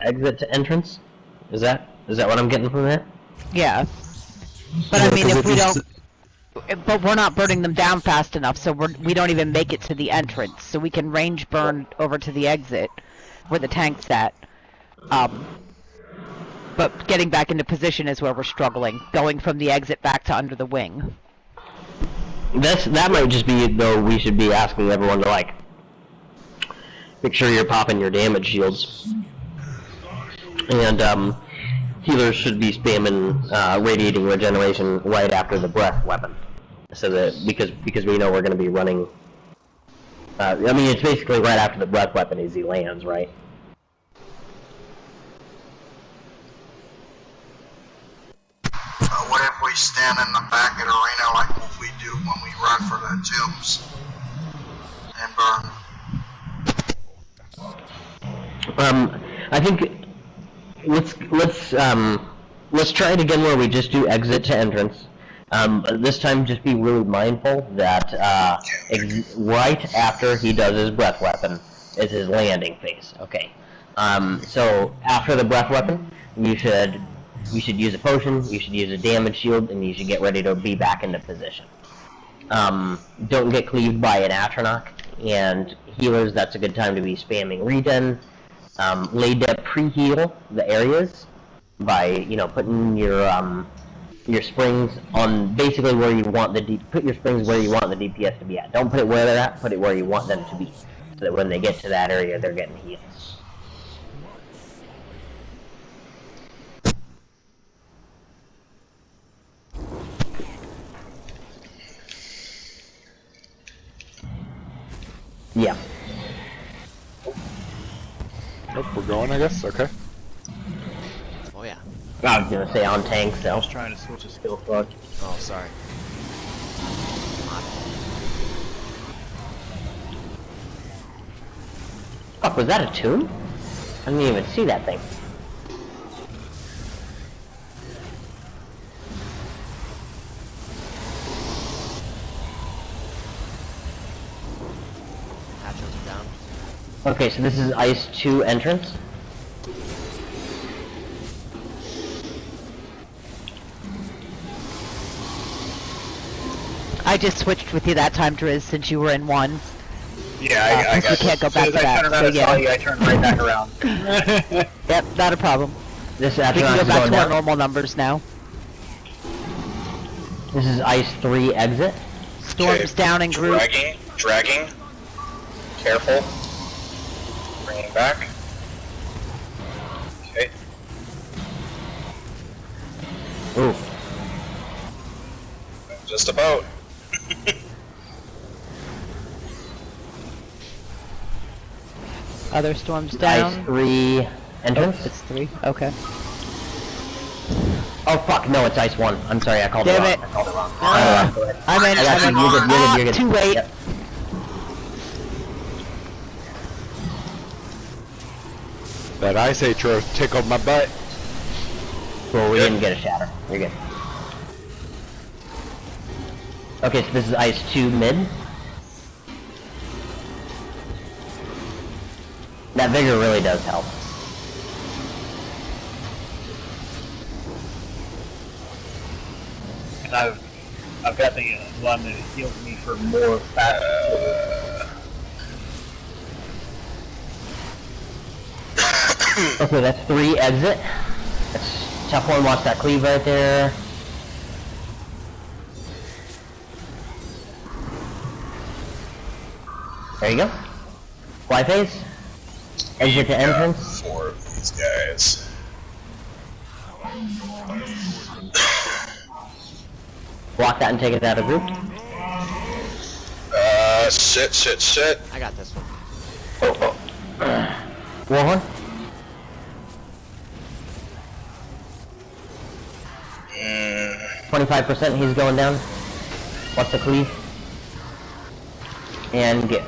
exit to entrance? Is that what I'm getting from that? Yeah. But I mean, if we don't... But we're not burning them down fast enough, so we don't even make it to the entrance. So we can range burn over to the exit, where the tank's at. But getting back into position is where we're struggling. Going from the exit back to under the wing. That might just be, though, we should be asking everyone to, like, make sure you're popping your damage shields. And, healers should be spamming, radiating regeneration right after the breath weapon. So that, because we know we're going to be running, I mean, it's basically right after the breath weapon as he lands, right? What if we stand in the back of the arena like what we do when we run for the tombs and burn? I think let's try it again where we just do exit to entrance. This time just be really mindful that right after he does his breath weapon is his landing phase. Okay. So after the breath weapon, you should use a potion, you should use a damage shield, and you should get ready to be back into position. Don't get cleaved by an Atronach, and healers, that's a good time to be spamming regen. Laid to pre-heal the areas by, you know, putting your springs on basically where you want put your springs where you want the DPS to be at. Don't put it where they're at, put it where you want them to be, so that when they get to that area, they're getting healed. Yeah. Nope, we're going, I guess. Okay. Oh yeah. I was gonna say on tank, so. I was trying to switch a skill fuck. Oh, sorry. Fuck, was that a tomb? I didn't even see that thing. Hatchers are down. Okay, so this is Ice 2 entrance. I just switched with you that time, Driz, since you were in 1. Yeah, I got you can't go back to as I that, turned around so and saw yeah. you, I turned right back around. Yep, not a problem. This We Atronach can go is back going to our down. normal numbers now. This is Ice 3 exit. Storm's down in group. Dragging. Careful. Bringing back. Okay. Ooh. Just about. Other storms Ice down. 3 entrance. It's 3. Okay. Oh fuck, no, it's Ice 1. I'm sorry, I called it Damn wrong. it. I called it wrong. Go ahead. I'm in. I got I'm you. in. You're good, you're good. Too late. Yep. That ice atro tickled my butt. Well, we didn't get a shatter. You're good. Okay, so this is Ice 2 mid. That vigor really does help. And I've got the one that heals me for more fast. Okay, that's 3 exit. That's tough one, watch that cleave right there. There you go. Fly phase. Exit to entrance. 4 of these guys. Block that and take it out of group. Shit. I got this one. Warhorn. Mm, 25%, he's going down. What's the cleave? And get.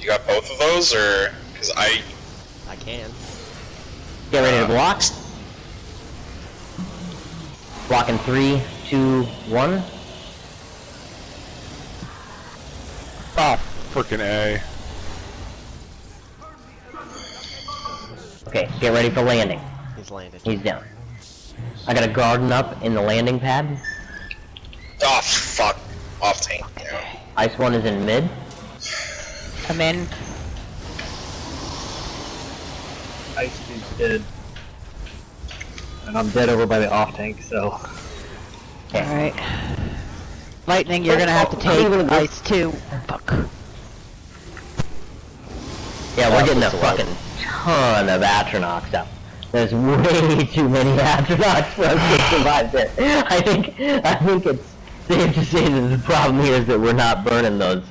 you got both of those, or because I can. Get ready to block. Block in 3, 2, 1. Oh, frickin' A. Okay, get ready for landing. He's landed. He's down. I got a garden up in the landing pad. Oh, fuck. Off tank. Yeah. Ice 1 is in mid. Come in. Ice is dead. And I'm dead over by the off tank, so. Alright. Lightning, you're gonna have to take ice too. Fuck. Yeah, we're getting a fucking ton of Atronachs up. There's way too many Atronachs for us to survive there. I think it's safe to say that the problem here is that we're not burning those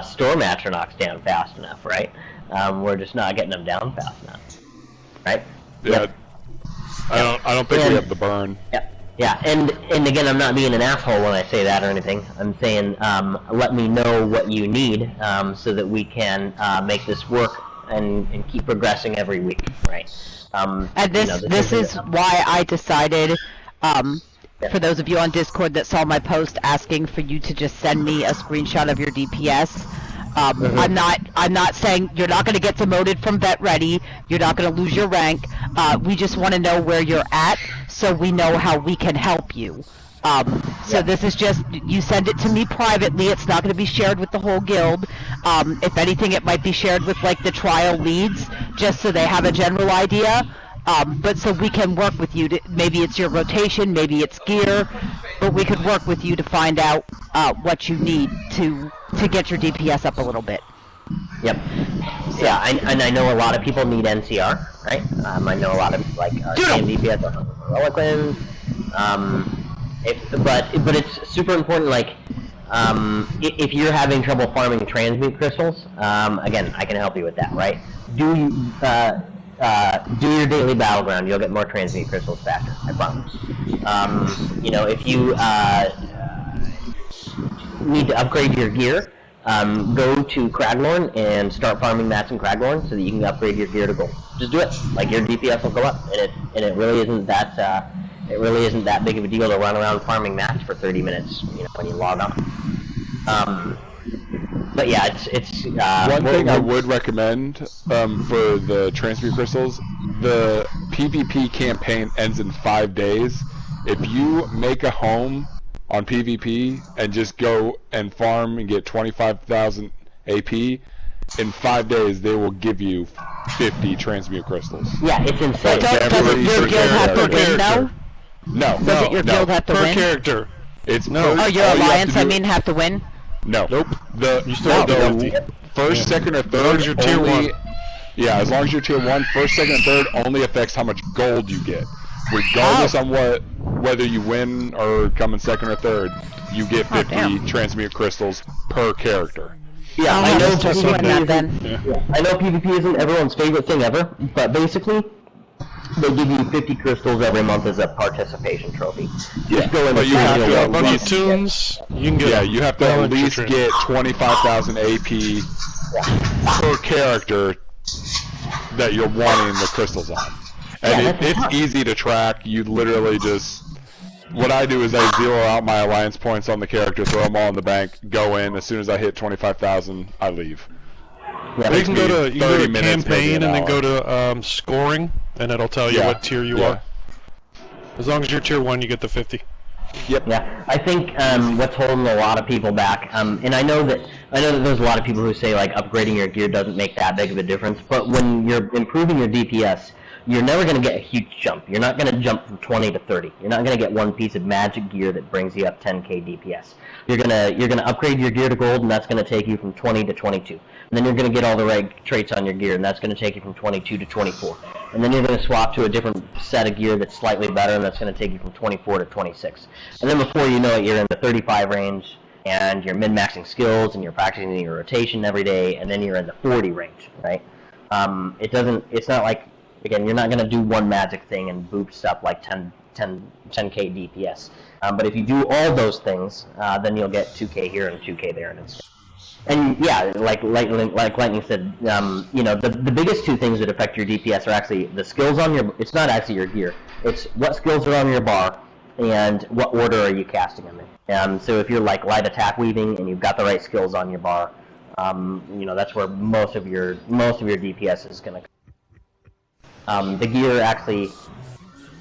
storm Atronachs down fast enough, right? We're just not getting them down fast enough, right? Yeah. Yep. I don't think we have the burn. Yeah. Yeah, and again, I'm not being an asshole when I say that or anything. I'm saying, let me know what you need, so that we can make this work and keep progressing every week, right? And this is why I decided, for those of you on Discord that saw my post asking for you to just send me a screenshot of your DPS. I'm not saying you're not going to get demoted from vet ready. You're not going to lose your rank. We just want to know where you're at, so we know how we can help you. So this is just, you send it to me privately. It's not going to be shared with the whole guild. If anything, it might be shared with like the trial leads, just so they have a general idea. But so we can work with you. Maybe it's your rotation, maybe it's gear, but we could work with you to find out what you need to get your DPS up a little bit. Yep. Yeah, and I know a lot of people need NCR, right? I know a lot of like same DPS Eloquent. But it's super important. Like, if you're having trouble farming transmute crystals, again, I can help you with that, right? Do your daily battleground. You'll get more transmute crystals faster. I promise. If you need to upgrade your gear, go to Craglorn and start farming mats in Craglorn so that you can upgrade your gear to gold. Just do it. Like, your DPS will go up, and it really isn't that big of a deal to run around farming mats for 30 minutes, when you log on. But yeah, it's one thing I would recommend for the transmute crystals. The PvP campaign ends in 5 days. If you make a home on PvP and just go and farm and get 25,000 AP, in 5 days they will give you 50 transmute crystals. Yeah, it's insane. Doesn't your guild have to win though? No. Doesn't your guild have to win? Per character. It's Oh, your alliance, have to win? No. Nope. You still have the first, second, or third. As long as you're tier 1. Yeah, as long as you're tier 1, first, second, and third only affects how much gold you get. Regardless on whether you win or come in second or third, you get 50 transmute crystals per character. Yeah, I know PvP isn't everyone's favorite thing ever, but basically, they give you 50 crystals every month as a participation trophy. Just go in. But you have to have bunch of tunes. You can get. Yeah, you have to at least get 25,000 AP per character that you're wanting the crystals on. And it's easy to track. You literally just... What I do is I zero out my alliance points on the character, throw them all in the bank, go in. As soon as I hit 25,000, I leave. Yeah, you can go to campaign and then go to scoring, and it'll tell you what tier you are. As long as you're tier 1, you get the 50. Yep. Yeah, I think what's holding a lot of people back, and I know that there's a lot of people who say like upgrading your gear doesn't make that big of a difference, but when you're improving your DPS, you're never going to get a huge jump. You're not going to jump from 20 to 30. You're not going to get one piece of magic gear that brings you up 10k DPS. You're gonna upgrade your gear to gold, and that's going to take you from 20 to 22. And then you're going to get all the right traits on your gear, and that's going to take you from 22 to 24. And then you're going to swap to a different set of gear that's slightly better, and that's going to take you from 24 to 26. And then before you know it, you're in the 35 range, and you're min-maxing skills, and you're practicing your rotation every day, and then you're in the 40 range, right? It's not like, again, you're not going to do one magic thing and boost up like 10k DPS. But if you do all those things, then you'll get 2k here and 2k there. And yeah, like Lightning said, the biggest two things that affect your DPS are actually the skills on your... It's not actually your gear. It's what skills are on your bar and what order are you casting them in. So if you're like light attack weaving and you've got the right skills on your bar, that's where most of your DPS is going to come. The gear actually,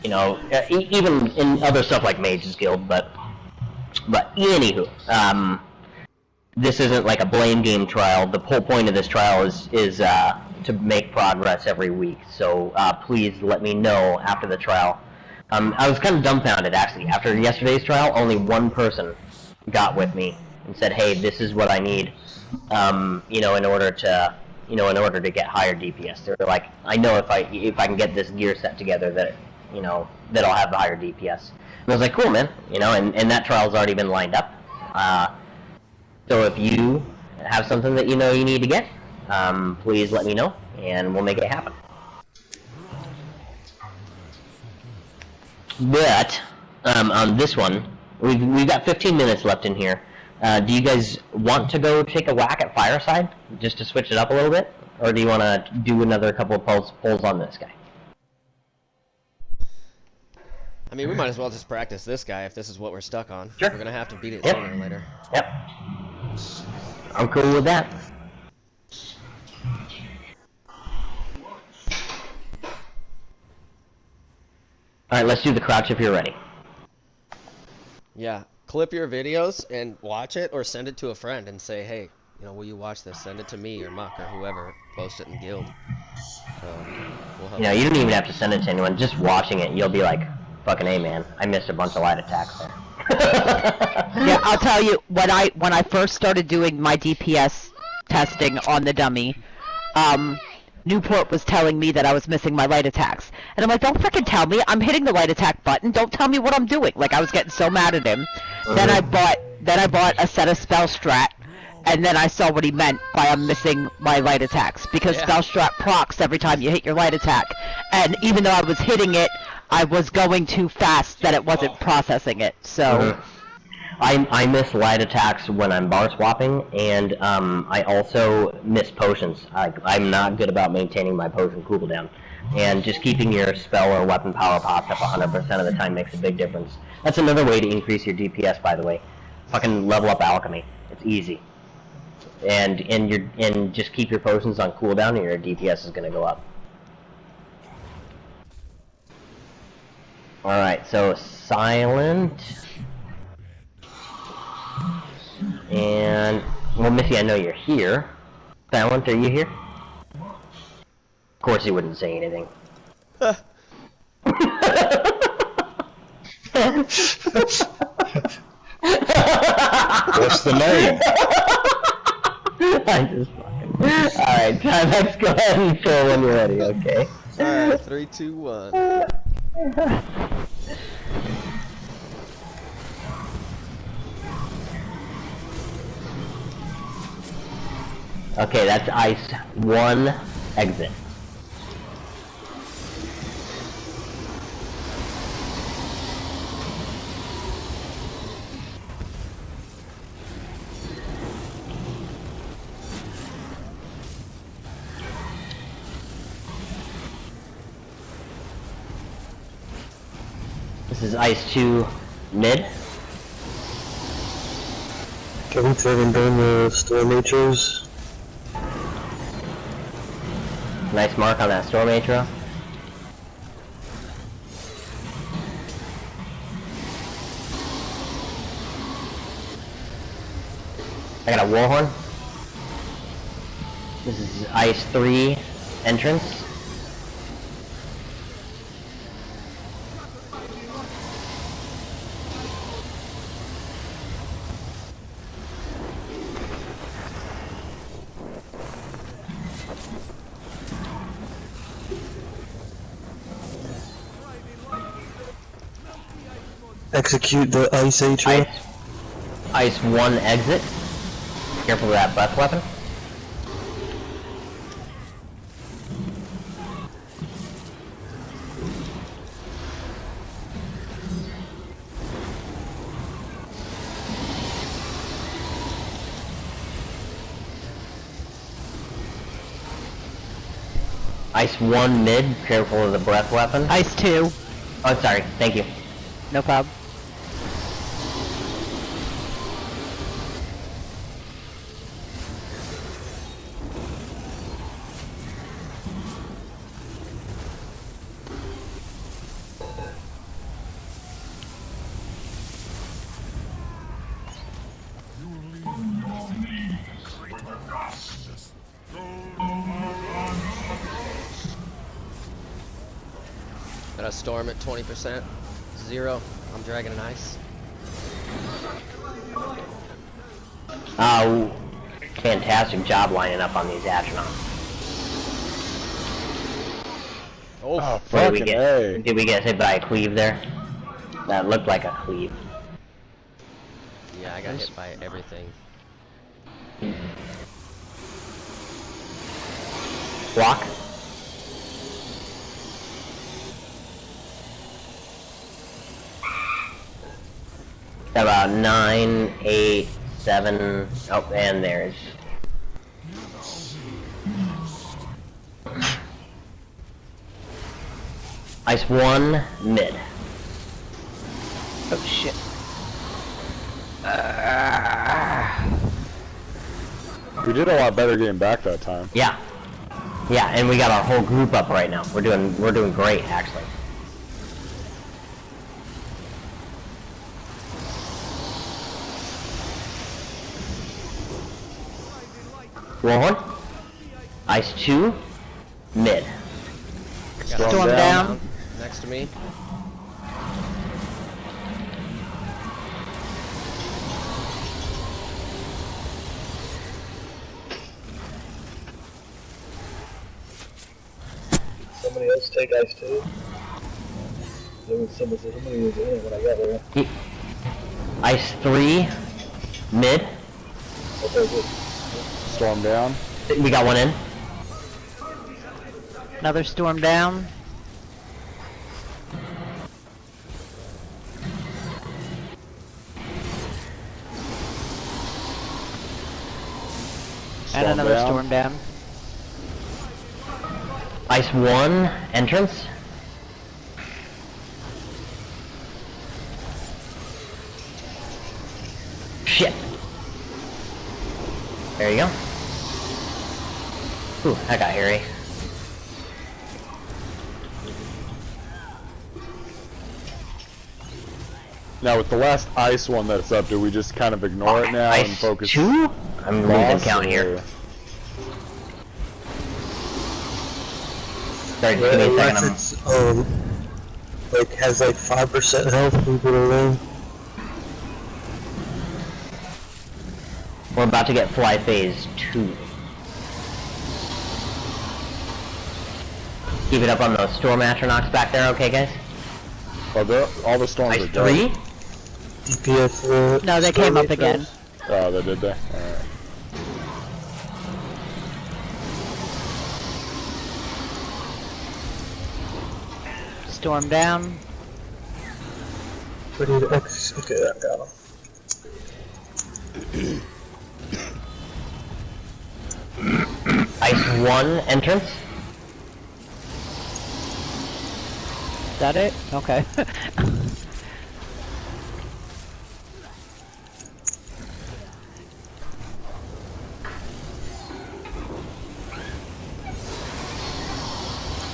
you know, even in other stuff like Mage's Guild, but anywho, this isn't like a blame game trial. The whole point of this trial is to make progress every week. So please let me know after the trial. I was kind of dumbfounded actually. After yesterday's trial, only one person got with me and said, "Hey, this is what I need." You know, in order to get higher DPS. They're like, "I know if I can get this gear set together that that I'll have the higher DPS." And I was like, "Cool, man." You know, and that trial's already been lined up. So if you have something that you know you need to get, please let me know, and we'll make it happen. But on this one, we've got 15 minutes left in here. Do you guys want to go take a whack at Fireside, just to switch it up a little bit? Or do you want to do another couple of polls on this guy? I mean, we might as well just practice this guy if this is what we're stuck on. Sure. We're going to have to beat it Yep. sooner or later. Yep. I'm cool with that. Alright, let's do the crouch if you're ready. Yeah. Clip your videos and watch it, or send it to a friend and say, hey, will you watch this? Send it to me or Muck or whoever. Post it in Guild. We'll help You don't even have to send it to anyone. Just watching it, you'll be like, fucking A, man. I missed a bunch of light attacks there. Yeah, I'll tell you, when I first started doing my DPS testing on the dummy, Newport was telling me that I was missing my light attacks. And I'm like, don't frickin' tell me. I'm hitting the light attack button. Don't tell me what I'm doing. Like, I was getting so mad at him. Then I bought a set of spell strat, and then I saw what he meant by I'm missing my light attacks. Because spell strat procs every time you hit your light attack. And even though I was hitting it, I was going too fast that it wasn't processing it. So I miss light attacks when I'm bar swapping, and I also miss potions. I'm not good about maintaining my potion cooldown, and just keeping your spell or weapon power popped up 100% of the time makes a big difference. That's another way to increase your DPS, by the way. Fucking level up alchemy. It's easy, and just keep your potions on cooldown, and your DPS is gonna go up. All right, so silent. And, well, Missy, I know you're here. Silent, are you here? Of course he wouldn't say anything. What's the name? I'm just fucking... Alright, Timex, go ahead and fill when you're ready, okay? Alright, 3, 2, 1. Okay, that's ice 1, exit. This is ice 2, mid. Can we turn and burn the storm natures? Nice mark on that storm atro. I got a warhorn. This is ice 3 entrance. Execute the ice atro. Ice 1 exit. Careful of that breath weapon. Ice 1 mid, careful of the breath weapon. Ice 2. Oh, sorry, thank you. No problem. Got a storm at 20%. 0. I'm dragging an ice. Fantastic job lining up on these astronauts. Oh, What did we get? Did we get hit by a cleave there? That looked like a cleave. yeah, I got hit by everything. Block. About 9, 8, 7. Oh, and there's. Ice 1, mid. Oh shit. We did a lot better getting back that time. Yeah. Yeah, and we got our whole group up right now. We're doing great actually. Warhorn. Ice 2, mid. Storm down. Next to me. Somebody else take ice 2. There was somebody was in it when I got there. Ice 3, mid. Okay, good. Storm down. We got one in. Another storm down. And another storm down. Ice 1, entrance. Shit. There you go. Ooh, that got hairy. Now with the last ice one that's up, do we just kind of ignore it now Ice and focus? 2? I'm losing count here. Sorry, just give me a second. Like has like 5% health. Leave it alone. We're about to get fly phase 2. Keep it up on those storm astronauts back there, okay, guys? Well, all the storms Ice are done. 3? DPS. No, they came up again. Oh, they did they? Alright. Storm down. We need X. Okay, that down. Ice 1, entrance. Is that it? Okay.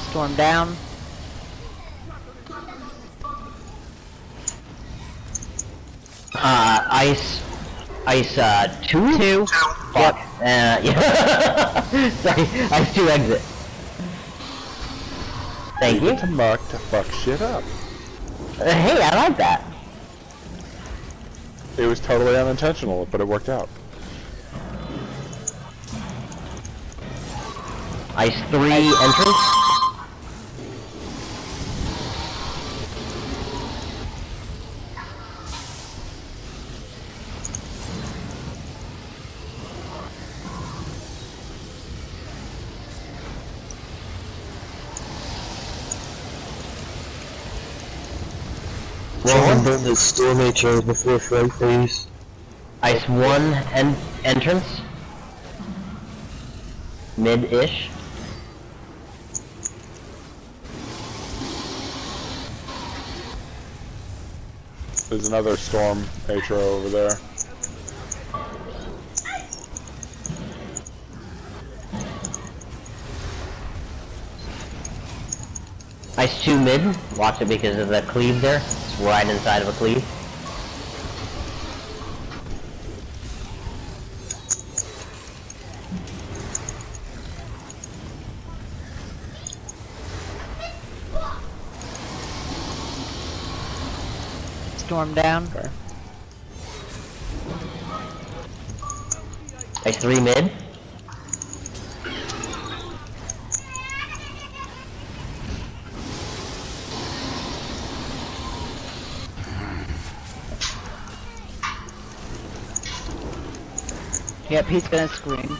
Storm down. Ice 2? 2. Fuck. Yeah. Sorry, Ice 2 exit. Thank you. To muck to fuck shit up. Hey, I like that. It was totally unintentional, but it worked out. Ice 3, entrance. Try and burn the storm HO before flight phase. Ice 1, entrance. Mid-ish. There's another storm HO over there. Ice 2 mid. Watch it because of the cleave there. It's right inside of a cleave. Storm down. Ice 3 mid. Yep, he's gonna scream.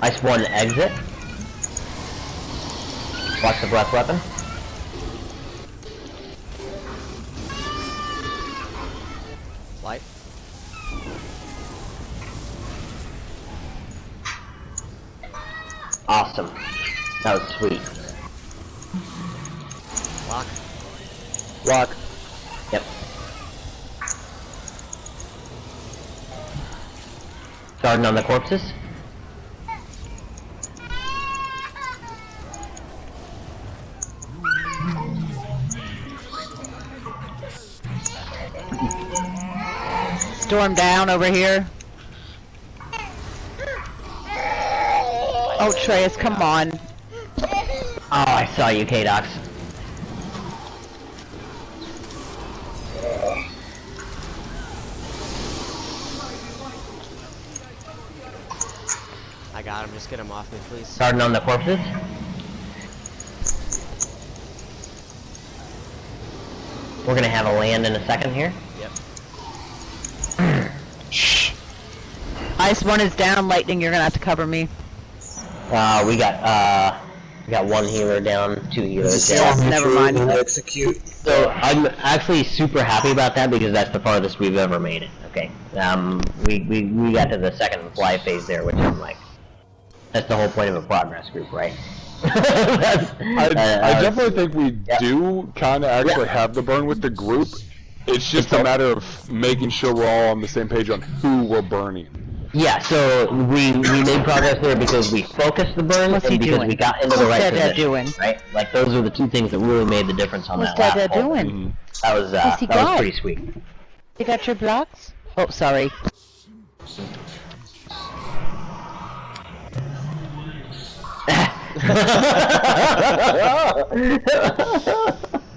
Ice 1 exit. Watch the breath weapon. Light. Awesome. That was sweet. Lock. Lock. Yep. Starting on the corpses. Storm down over here. Oh, Treyas, come on. Oh, I saw you, K-Dox. I got him. Just get him off me, please. Starting on the corpses. We're gonna have a land in a second here. Yep. Ice 1 is down. Lightning, you're gonna have to cover me. We got one healer down, 2 healers down. Never mind. Execute. So I'm actually super happy about that because that's the farthest we've ever made it. Okay. We got to the second fly phase there, which I'm like, that's the whole point of a progress group, right? I definitely think we do kind of actually have the burn with the group. It's just a matter of making sure we're all on the same page on who we're burning. Yeah, so we made progress there because we focused the burn What's and he because doing? we got into the right What's Dada position, doing? right? Like those are the 2 things that really made the difference on What's that last Dada pull. doing? That was he that was got? pretty sweet. You got your blocks? Oh, sorry.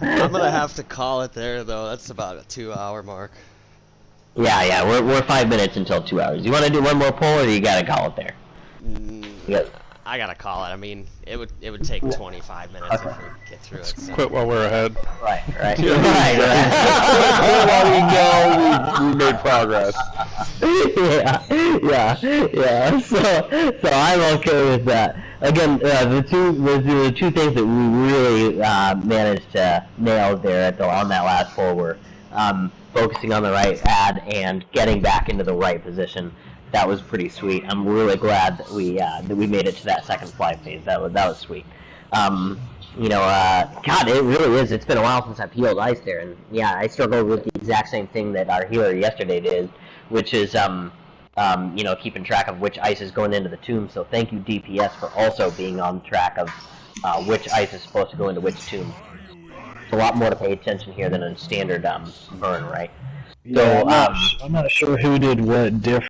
I'm gonna have to call it there, though. That's about a 2-hour mark. Yeah, we're 5 minutes until 2 hours. You want to do one more pull, or you gotta call it there? I gotta call it. I mean, it would take 25 minutes if we get through it. So. Quit while we're ahead. Right. right. We made progress. Yeah. So I'm okay with that. Again, the two things that we really managed to nail there on that last pull were focusing on the right ad and getting back into the right position. That was pretty sweet. I'm really glad that we made it to that second fly phase. That was sweet. God, it really is. It's been a while since I've healed ice there, and yeah, I struggled with the exact same thing that our healer yesterday did, which is keeping track of which ice is going into the tomb. So thank you, DPS, for also being on track of which ice is supposed to go into which tomb. It's a lot more to pay attention here than a standard burn, right? Yeah, So I'm not sure who did what different.